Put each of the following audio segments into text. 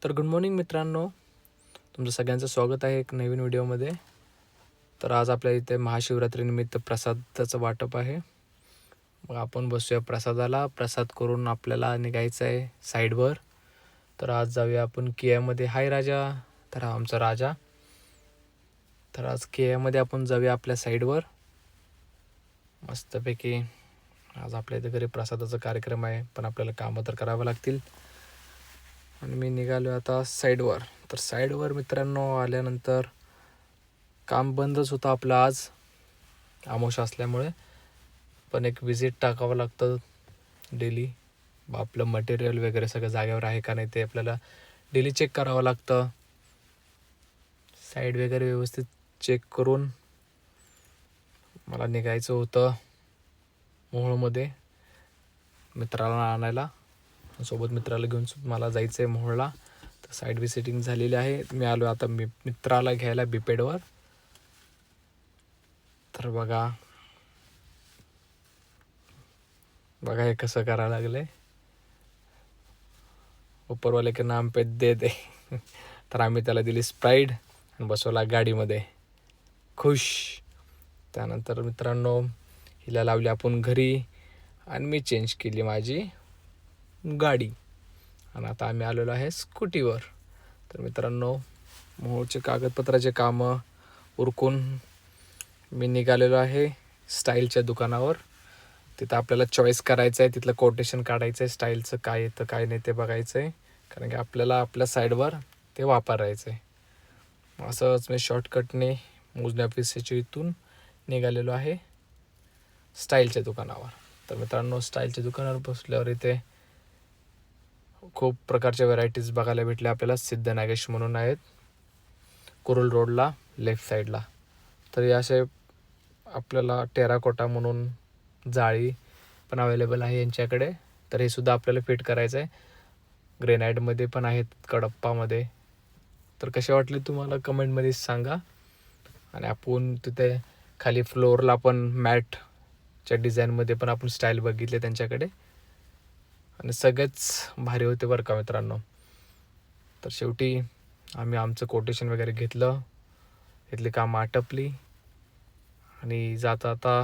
तर good morning मित्रांनो, तुमचं सगळ्यांचं स्वागत आहे एक नवीन व्हिडिओमध्ये. तर आज आपल्या इथे महाशिवरात्रीनिमित्त प्रसादाचं वाटप आहे. मग आपण बसूया प्रसादाला. प्रसाद करून आपल्याला निघायचं आहे साईडवर. तर आज जाऊया आपण कियामध्ये. हाय राजा. तर हा आमचा राजा. तर आज कियामध्ये आपण जाऊया आपल्या साईडवर मस्तपैकी. आज आपल्या इथे घरी प्रसादाचा कार्यक्रम आहे, पण आपल्याला कामं तर करावं लागतील. आणि मी निघालो आता साईडवर. तर साईडवर मित्रांनो आल्यानंतर काम बंदच होतं आपलं आज, अमावस्या असल्यामुळे. पण एक विजिट टाकावं लागतं डेली. आपलं मटेरियल वगैरे सगळं जागेवर आहे का नाही ते आपल्याला डेली चेक करावं लागतं. साईड वगैरे व्यवस्थित चेक करून मला निघायचं होतं मोहोळमध्ये मित्राला आणायला. सोबत मित्राला घेऊन मला जायचं आहे मोहोळला. तर साईड विजिटिंग झालेली आहे. मी आलो आता मित्राला घ्यायला बिपेडवर. तर बघा हे कसं करायला लागलंय. उपरवाले के नाम पे दे दे. तर आम्ही त्याला दिली स्प्राईट आणि बसवला गाडीमध्ये खुश. त्यानंतर मित्रांनो हिला लावली आपण घरी आणि मी चेंज केली माझी गाडी आणि आता आम्ही आलेलो आहे स्कूटीवर. तर मित्रांनो मोहोळचे कागदपत्राचे कामं उरकून मी निघालेलो आहे स्टाईलच्या दुकानावर. तिथं आपल्याला चॉईस करायचं आहे, तिथलं कोटेशन काढायचं आहे, स्टाईलचं काय येतं काय नाही ते बघायचं आहे, कारण की आपल्याला आपल्या साईडवर ते वापरायचं आहे. असंच मी शॉर्टकटने मोजणी ऑफिसच्या इथून निघालेलो आहे स्टाईलच्या दुकानावर. तर मित्रांनो स्टाईलच्या दुकानावर बसल्यावर इथे खूप प्रकारच्या व्हरायटीज बघायला भेटल्या आपल्याला. सिद्ध नागेश म्हणून आहेत कुरुल रोडला लेफ्ट साईडला. तर या असे आपल्याला टेराकोटा म्हणून जाळी पण अवेलेबल आहे यांच्याकडे. तर हे सुद्धा आपल्याला फिट करायचं आहे. ग्रेनाईटमध्ये पण आहेत, कडप्पामध्ये. तर कसे वाटले तुम्हाला कमेंटमध्ये सांगा. आणि आपण तिथे खाली फ्लोअरला पण मॅटच्या डिझाईनमध्ये पण आपण स्टाईल बघितले त्यांच्याकडे आणि सगळेच भारी होते बरं का मित्रांनो. तर शेवटी आम्ही आमचं कोटेशन वगैरे घेतलं, इथली कामं आटपली आणि आता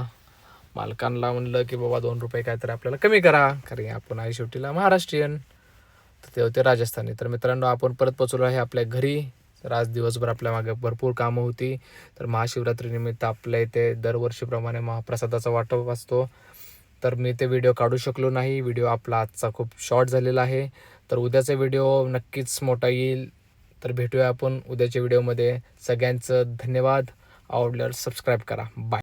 मालकांना म्हणलं की बाबा 2 रुपये काहीतरी आपल्याला कमी करा, कारण आपण आहे शेवटीला महाराष्ट्रीयन. तर ते होते राजस्थानी. तर मित्रांनो आपण परत पोचलो आहे आपल्या घरी. तर आज दिवसभर आपल्या मागे भरपूर कामं होती. तर महाशिवरात्रीनिमित्त आपल्या इथे दरवर्षीप्रमाणे महाप्रसादाचा वाटप असतो. तर मी ते व्हिडिओ काढू शकलो नाही. व्हिडिओ आपला आजचा खूप शॉर्ट झालेला आहे. तर उद्याचा व्हिडिओ नक्कीच मोठा येईल. तर भेटूया आपण उद्याच्या व्हिडिओमध्ये. सगळ्यांचं धन्यवाद. आवडल्यावर सबस्क्राईब करा. बाय.